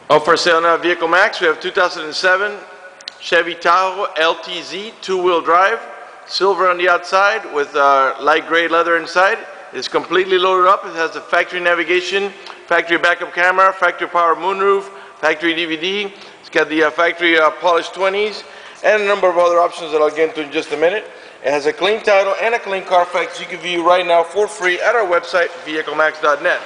On for sale now, Vehicle Max. We have 2007 Chevy Tahoe LTZ, two-wheel drive, silver on the outside with light gray leather inside. It's completely loaded up. It has a factory navigation, factory backup camera, factory power moonroof, factory DVD. It's got the factory polished 20s and a number of other options that I'll get into in just a minute. It has a clean title and a clean Carfax you can view right now for free at our website, vehiclemax.net.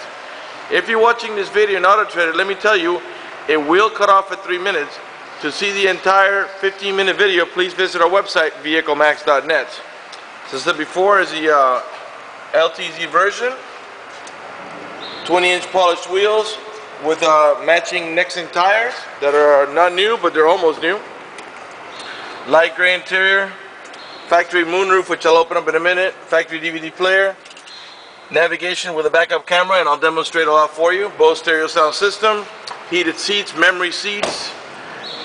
If you're watching this video in Auto Trader, let me tell you, it will cut off at 3 minutes. To see the entire 15-minute video, please visit our website, vehiclemax.net. As I said before, is the LTZ version, 20-inch polished wheels with matching Nexen tires that are not new, but they're almost new. Light gray interior, factory moonroof, which I'll open up in a minute, factory DVD player, navigation with a backup camera, and I'll demonstrate a lot for you. Bose stereo sound system, heated seats, memory seats,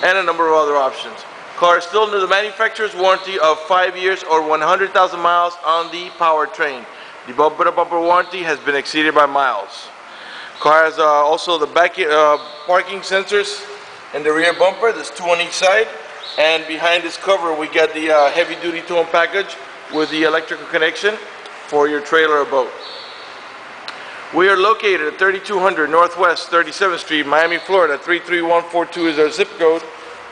and a number of other options. Car is still under the manufacturer's warranty of 5 years or 100,000 miles on the powertrain. The bumper-to-bumper warranty has been exceeded by miles. Car has also the back parking sensors and the rear bumper. There's two on each side. And behind this cover, we got the heavy-duty towing package with the electrical connection for your trailer or boat. We are located at 3200 Northwest 37th Street, Miami, Florida. 33142 is our zip code.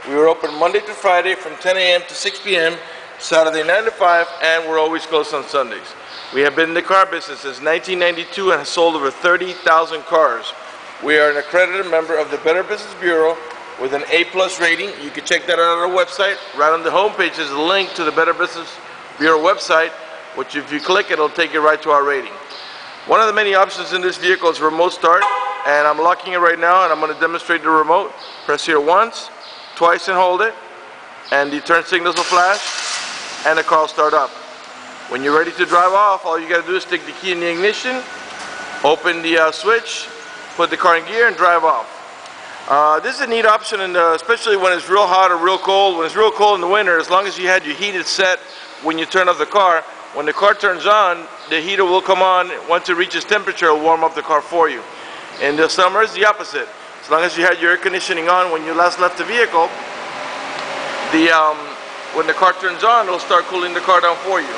We are open Monday to Friday from 10 a.m. to 6 p.m., Saturday 9 to 5, and we're always closed on Sundays. We have been in the car business since 1992 and have sold over 30,000 cars. We are an accredited member of the Better Business Bureau with an A+ rating. You can check that out on our website. Right on the homepage is a link to the Better Business Bureau website, which if you click, it'll take you right to our rating. One of the many options in this vehicle is remote start, and I'm locking it right now, and I'm going to demonstrate the remote. Press here once, twice, and hold it, and the turn signals will flash, and the car will start up. When you're ready to drive off, all you got to do is stick the key in the ignition, open the switch, put the car in gear, and drive off. This is a neat option, and especially when it's real hot or real cold. When it's real cold in the winter, as long as you had your heated set when you turn off the car, when the car turns on, the heater will come on. Once it reaches temperature, it will warm up the car for you. In the summer, it's the opposite. As long as you had your air conditioning on when you last left the vehicle, when the car turns on, it'll start cooling the car down for you.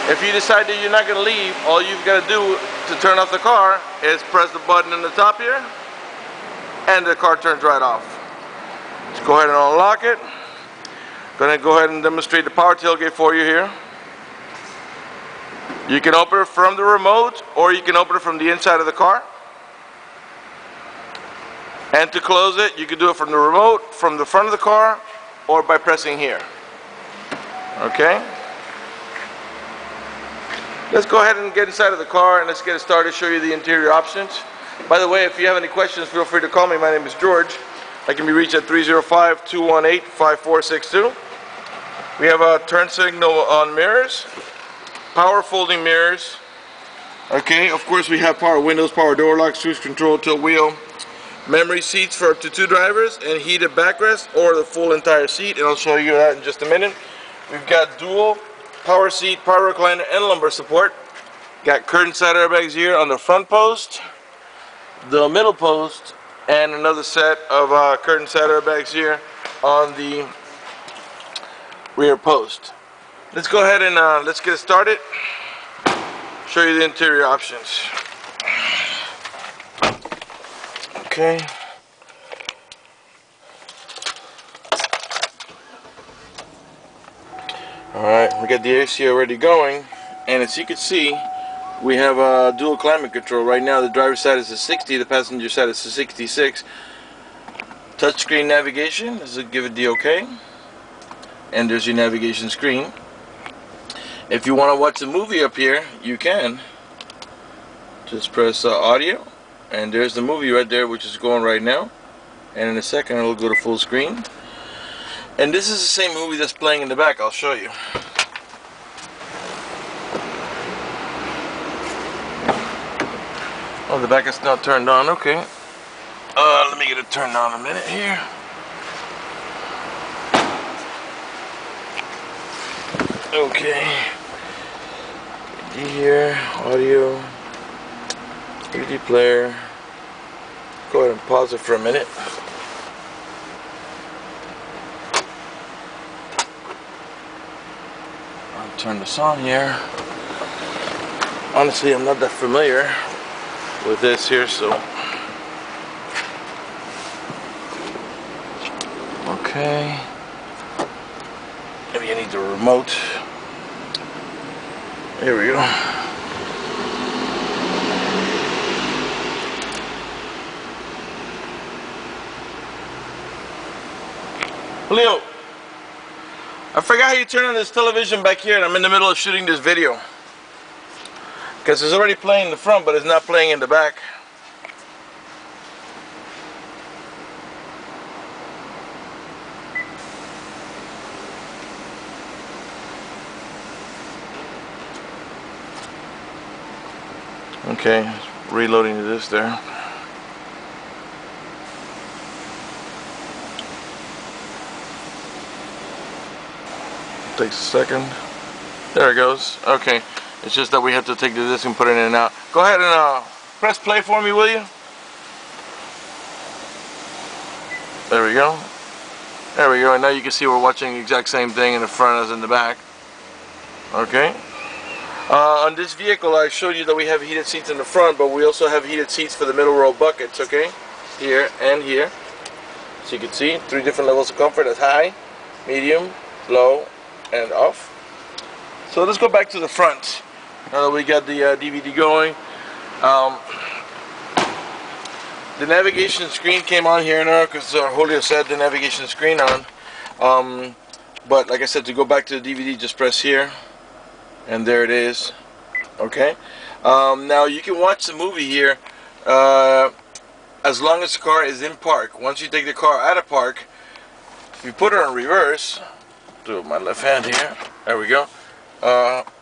If you decide that you're not going to leave, all you've got to do to turn off the car is press the button on the top here, and the car turns right off. Let's go ahead and unlock it. Going to go ahead and demonstrate the power tailgate for you here. You can open it from the remote, or you can open it from the inside of the car. And to close it, you can do it from the remote, from the front of the car, or by pressing here. Okay? Let's go ahead and get inside of the car and let's get it started, show you the interior options. By the way, if you have any questions, feel free to call me. My name is George. I can be reached at 305-218-5462. We have a turn signal on mirrors, power folding mirrors. Okay, of course we have power windows, power door locks, cruise control, tilt wheel, memory seats for up to 2 drivers, and heated backrest or the full entire seat, and I'll show you that in just a minute. We've got dual power seat, power recliner, and lumbar support. Got curtain side airbags here on the front post, the middle post, and another set of curtain side airbags here on the rear post. Let's go ahead and let's get it started. Show you the interior options. Okay. Alright, we got the AC already going, and as you can see, we have a dual climate control. Right now the driver's side is a 60, the passenger side is a 66. Touchscreen navigation, this will give it the OK. And there's your navigation screen. If you want to watch a movie up here, you can. Just press audio, and there's the movie right there, which is going right now. And in a second it'll go to full screen. And this is the same movie that's playing in the back. I'll show you. Oh, the back is not turned on. Okay. Let me get it turned on a minute here. Okay. DVD here, audio, DVD player, Go ahead and pause it for a minute. I'll turn this on here. Honestly, I'm not that familiar with this here, so okay. Maybe I need the remote. Here we go. Leo, I forgot how you turn on this television back here, and I'm in the middle of shooting this video. Because it's already playing in the front, but it's not playing in the back. Okay, reloading to this there. Takes a second. There it goes. Okay, it's just that we have to take the disc and put it in and out. Go ahead and press play for me, will you? There we go. There we go. And now you can see we're watching the exact same thing in the front as in the back. Okay. On this vehicle, I showed you that we have heated seats in the front, but we also have heated seats for the middle row buckets. Okay, here and here. So you can see 3 different levels of comfort. That's high, medium, low, and off. So let's go back to the front. Now that we got the DVD going, the navigation screen came on here now because Julio said the navigation screen on. But like I said, to go back to the DVD, just press here, and there it is. Okay. Now you can watch the movie here as long as the car is in park. Once you take the car out of park, if you put it on reverse, do my left hand here. There we go.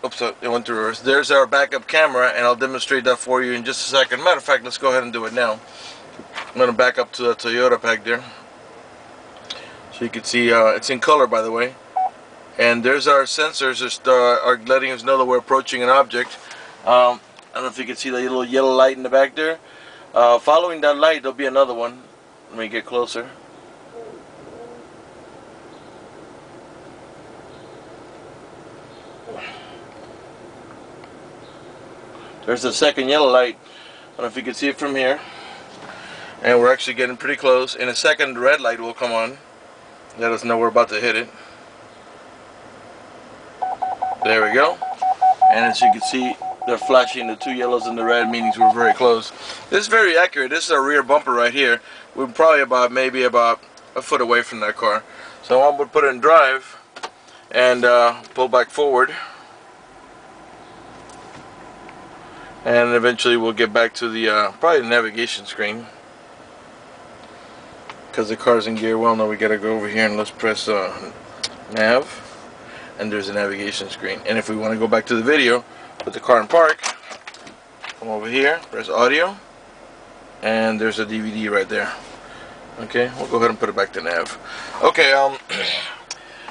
Oops, it went to reverse. There's our backup camera, and I'll demonstrate that for you in just a second. Matter of fact, let's go ahead and do it now. I'm going to back up to the Toyota pack there, so you can see it's in color, by the way. And there's our sensors just are letting us know that we're approaching an object. I don't know if you can see the little yellow light in the back there. Following that light, there'll be another one. Let me get closer. There's the second yellow light. I don't know if you can see it from here. And we're actually getting pretty close. In a second, the red light will come on. Let us know we're about to hit it. There we go. And as you can see, they're flashing the 2 yellows and the red, meaning we're very close. This is very accurate. This is our rear bumper right here. We're probably maybe about a foot away from that car. So I'm going to put it in drive and pull back forward. And eventually we'll get back to the probably the navigation screen, because the car's in gear. Well, no, we gotta go over here and let's press nav, and there's a navigation screen. And if we want to go back to the video, put the car in park, come over here, press audio, and there's a DVD right there. Okay, we'll go ahead and put it back to nav. Okay,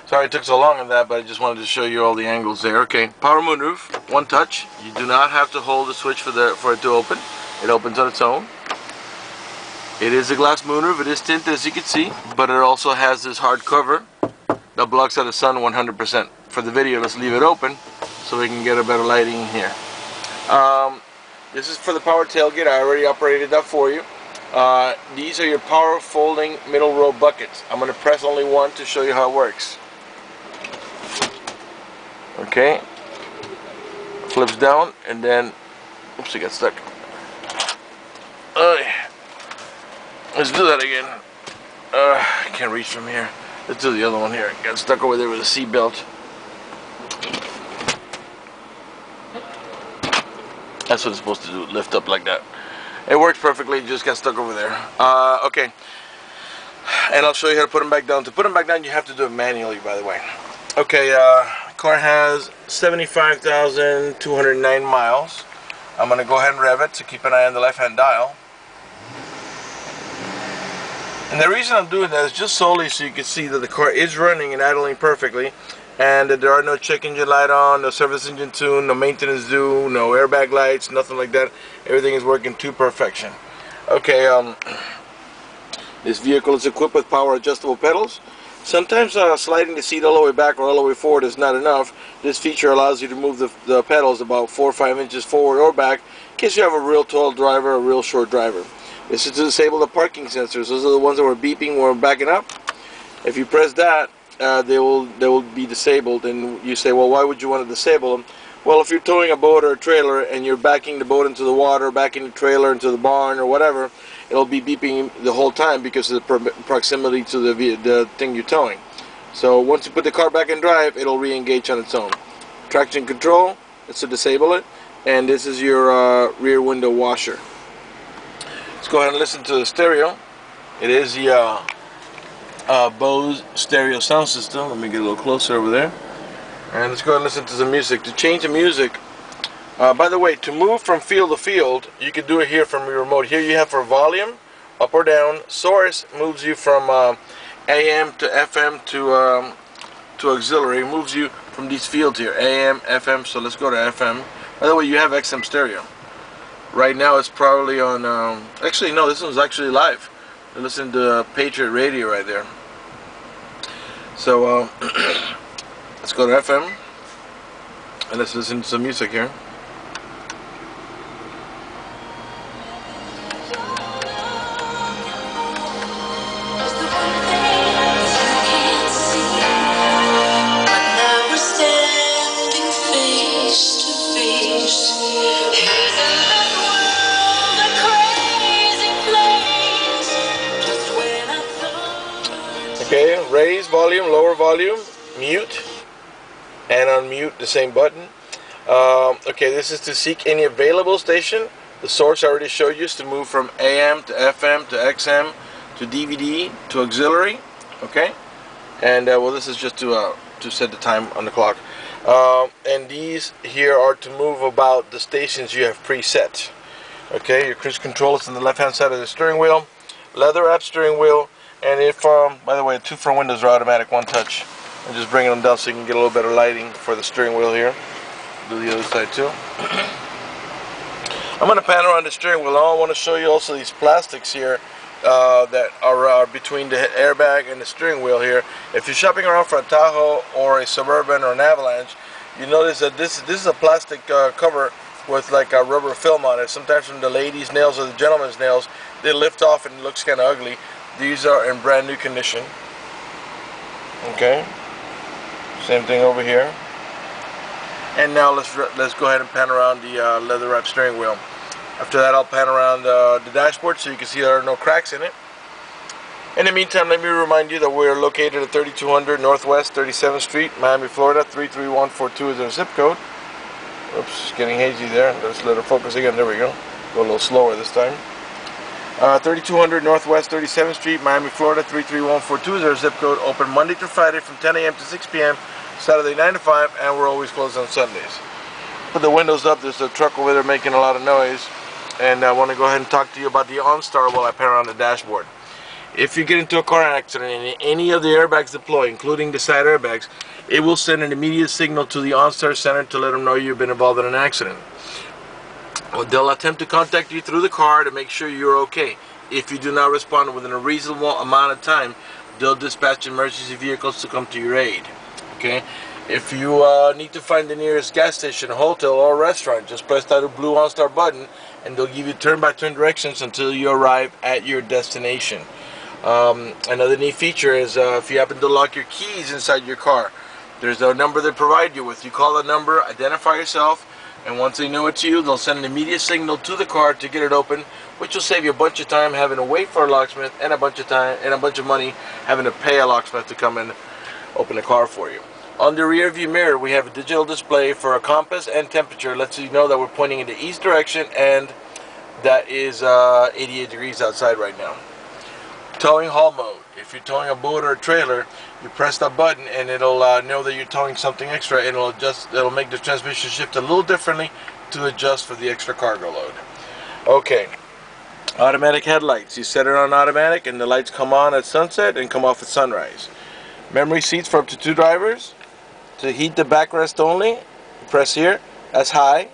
sorry it took so long on that, but I just wanted to show you all the angles there. Okay, power moonroof, one touch. You do not have to hold the switch for it to open. It opens on its own. It is a glass moonroof. It is tinted, as you can see, but it also has this hard cover that blocks out the sun 100%. For the video, let's leave it open so we can get a better lighting in here. This is for the power tailgate. I already operated that for you. These are your power folding middle row buckets. I'm going to press only one to show you how it works. Okay, flips down, and then oops, it got stuck. Let's do that again. I can't reach from here. Let's do the other one here. Got stuck over there with a seat belt. That's what it's supposed to do, lift up like that. It works perfectly, it just got stuck over there. Okay, and I'll show you how to put them back down. To put them back down, you have to do it manually, by the way. Okay, car has 75,209 miles. I'm going to go ahead and rev it, so keep an eye on the left-hand dial. And the reason I'm doing that is just solely so you can see that the car is running and idling perfectly, and that there are no check engine light on, no service engine tune, no maintenance due, no airbag lights, nothing like that. Everything is working to perfection. Okay, this vehicle is equipped with power adjustable pedals. Sometimes sliding the seat all the way back or all the way forward is not enough. This feature allows you to move the pedals about 4 or 5 inches forward or back in case you have a real tall driver or a real short driver. This is to disable the parking sensors. Those are the ones that were beeping when we're backing up. If you press that, they will be disabled, and you say, well, why would you want to disable them? Well, if you're towing a boat or a trailer and you're backing the boat into the water, backing the trailer into the barn or whatever, it'll be beeping the whole time because of the proximity to the thing you're towing. So once you put the car back in drive, it'll re-engage on its own. Traction control, it's to disable it, and this is your rear window washer. Let's go ahead and listen to the stereo. It is the Bose stereo sound system. Let me get a little closer over there. And let's go ahead and listen to the music. To change the music, by the way, to move from field to field, you can do it here from your remote. Here you have for volume, up or down. Source moves you from AM to FM to auxiliary. It moves you from these fields here, AM, FM. So let's go to FM. By the way, you have XM stereo. Right now it's probably on, actually no, this one's actually live. You're listening to Patriot Radio right there. So let's go to FM and let's listen to some music here. Okay, raise volume, lower volume, mute, and unmute, the same button. Okay, this is to seek any available station. The source I already showed you is to move from AM to FM to XM to DVD to auxiliary. Okay, and well, this is just to set the time on the clock. And these here are to move about the stations you have preset. Okay, your cruise control is on the left-hand side of the steering wheel. Leather wrap steering wheel. And if, by the way, 2 front windows are automatic, 1 touch. I'm just bringing them down so you can get a little better lighting for the steering wheel here. Do the other side too. I'm going to pan around the steering wheel. I want to show you also these plastics here that are between the airbag and the steering wheel here. If you're shopping around for a Tahoe or a Suburban or an Avalanche, you notice that this is a plastic cover with like a rubber film on it. Sometimes from the ladies' nails or the gentleman's nails, they lift off and it looks kind of ugly. These are in brand new condition. Okay, same thing over here. And now let's go ahead and pan around the leather wrap steering wheel. After that, I'll pan around the dashboard so you can see there are no cracks in it. In the meantime, let me remind you that we're located at 3200 Northwest 37th Street, Miami, Florida. 33142 is our zip code. Oops, it's getting hazy there. Let's let it focus again. There we go. Go a little slower this time. 3200 Northwest 37th Street, Miami, Florida. 33142 is our zip code. Open Monday through Friday from 10 a.m. to 6 p.m. Saturday 9 to 5, and we're always closed on Sundays. Put the windows up. There's a truck over there making a lot of noise, and I want to go ahead and talk to you about the OnStar while I pan around the dashboard. If you get into a car accident and any of the airbags deploy, including the side airbags, it will send an immediate signal to the OnStar center to let them know you've been involved in an accident. They'll attempt to contact you through the car to make sure you're okay. If you do not respond within a reasonable amount of time, they'll dispatch emergency vehicles to come to your aid. Okay? If you need to find the nearest gas station, hotel, or restaurant, just press that blue OnStar button and they'll give you turn-by-turn directions until you arrive at your destination. Another neat feature is if you happen to lock your keys inside your car, there's a number they provide you with. You call the number, identify yourself, and once they know it's you, they'll send an immediate signal to the car to get it open, which will save you a bunch of time having to wait for a locksmith and a bunch of time and a bunch of money having to pay a locksmith to come and open the car for you. On the rear view mirror, we have a digital display for a compass and temperature. Lets you know that we're pointing in the east direction and that is 88 degrees outside right now. Towing haul mode. If you're towing a boat or a trailer, you press that button and it'll know that you're towing something extra, and it'll make the transmission shift a little differently to adjust for the extra cargo load. Okay, automatic headlights. You set it on automatic and the lights come on at sunset and come off at sunrise. Memory seats for up to 2 drivers. To heat the backrest only, press here. That's high,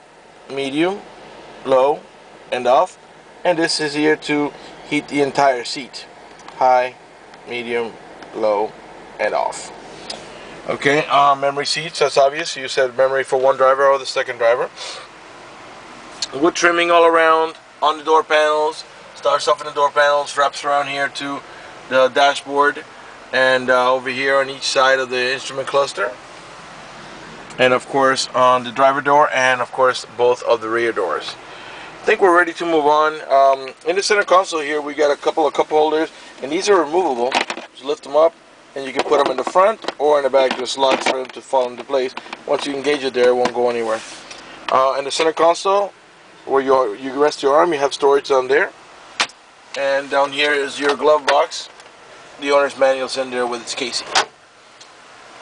medium, low, and off. and this is here to heat the entire seat, high, medium, low, and off. Okay, memory seats, that's obvious. You said memory for one driver or the second driver. Wood trimming all around on the door panels. Starts off in the door panels, wraps around here to the dashboard, and over here on each side of the instrument cluster, and of course on the driver door, and of course both of the rear doors. I think we're ready to move on. In the center console here we got a couple of cup holders, and these are removable. Just lift them up and you can put them in the front or in the back. There's slots for them to fall into place. Once you engage it there, it won't go anywhere. In the center console where you rest your arm, you have storage down there, and down here is your glove box. The owner's manual's in there with its casing.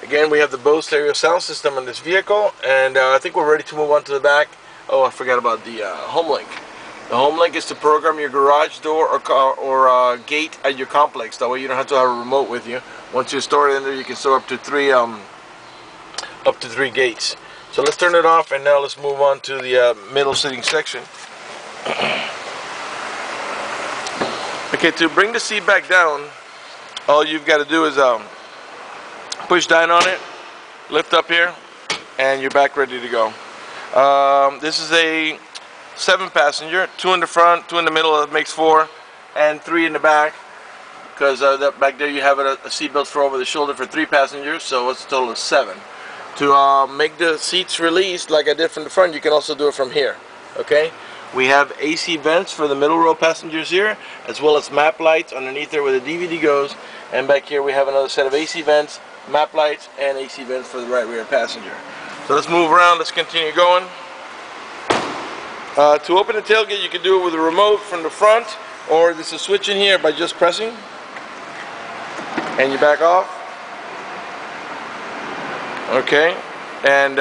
Again, we have the Bose stereo sound system on this vehicle, and I think we're ready to move on to the back. Oh, I forgot about the home link. The home link is to program your garage door or gate at your complex. That way you don't have to have a remote with you. Once you store it in there, you can store up to three gates. So let's turn it off, and now let's move on to the middle sitting section. Okay, to bring the seat back down, all you've got to do is push down on it, lift up here, and you're back ready to go. This is a 7-passenger, 2 in the front, 2 in the middle, that makes 4, and 3 in the back, because back there you have a seat belt for over the shoulder for 3 passengers, so it's a total of 7. To make the seats release like I did from the front, you can also do it from here. Okay, we have AC vents for the middle row passengers here, as well as map lights underneath there where the DVD goes, and back here we have another set of AC vents, map lights, and AC vents for the right rear passenger. So let's move around, let's continue going. To open the tailgate, you can do it with a remote from the front, or there's a switch in here by just pressing, and you back off. Okay, and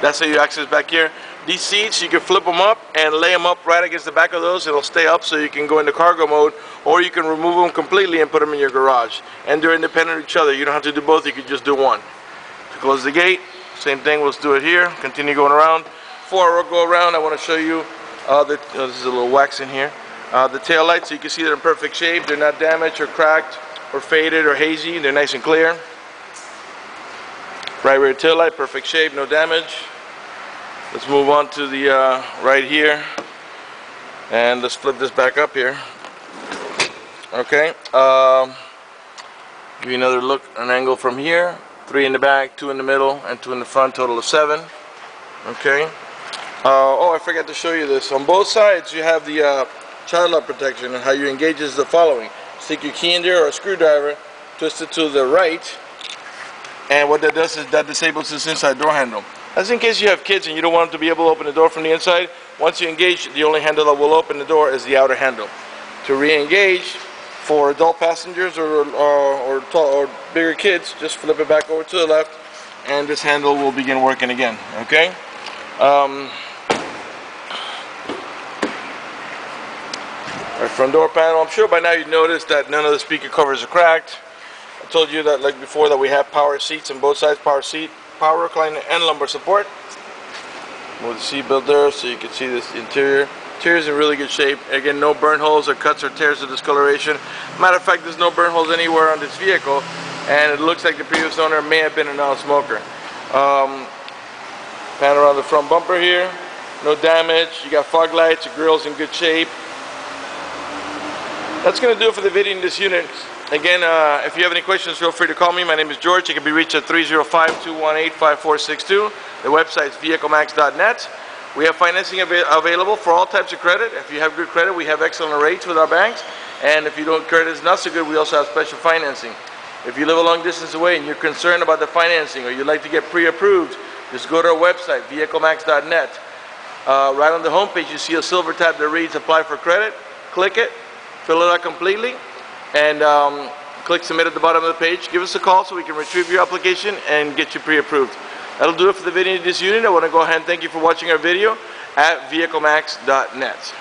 that's how you access back here. These seats, you can flip them up and lay them up right against the back of those. It'll stay up so you can go into cargo mode, or you can remove them completely and put them in your garage. And they're independent of each other. You don't have to do both, you can just do one. To close the gate, same thing, let's do it here. Continue going around. Before I go around, I want to show you, this is a little wax in here, the tail lights, so you can see they're in perfect shape. They're not damaged or cracked or faded or hazy. They're nice and clear. Right rear tail light, perfect shape, no damage. Let's move on to the right here, and let's flip this back up here. Okay, give you another look, an angle from here. 3 in the back, 2 in the middle, and 2 in the front, total of 7. Okay. Oh, I forgot to show you this. On both sides, you have the child lock protection, and how you engage is the following: stick your key in there or a screwdriver, twist it to the right, and what that does is that disables this inside door handle. That's in case you have kids and you don't want them to be able to open the door from the inside. Once you engage, the only handle that will open the door is the outer handle. To re-engage, for adult passengers or bigger kids, just flip it back over to the left, and this handle will begin working again. Okay. Our front door panel. I'm sure by now you've noticed that none of the speaker covers are cracked. I told you that, like before, that we have power seats on both sides, power seat, power recliner, and lumbar support. Move the seat belt there so you can see this interior. Interior is in really good shape. Again, no burn holes or cuts or tears or discoloration. Matter of fact, there's no burn holes anywhere on this vehicle, and it looks like the previous owner may have been a non-smoker. Pan around the front bumper here, no damage. You got fog lights, your grill's in good shape. That's going to do it for the video in this unit. Again, if you have any questions, feel free to call me. My name is George. You can be reached at 305-218-5462. The website is vehiclemax.net. We have financing available for all types of credit. If you have good credit, we have excellent rates with our banks. And if you don't, credit is not so good, we also have special financing. If you live a long distance away and you're concerned about the financing, or you'd like to get pre-approved, just go to our website, vehiclemax.net. Right on the homepage, you see a silver tab that reads Apply for Credit. Click it, fill it out completely, and click Submit at the bottom of the page. Give us a call so we can retrieve your application and get you pre-approved. That'll do it for the video in this unit. I want to go ahead and thank you for watching our video at vehiclemax.net.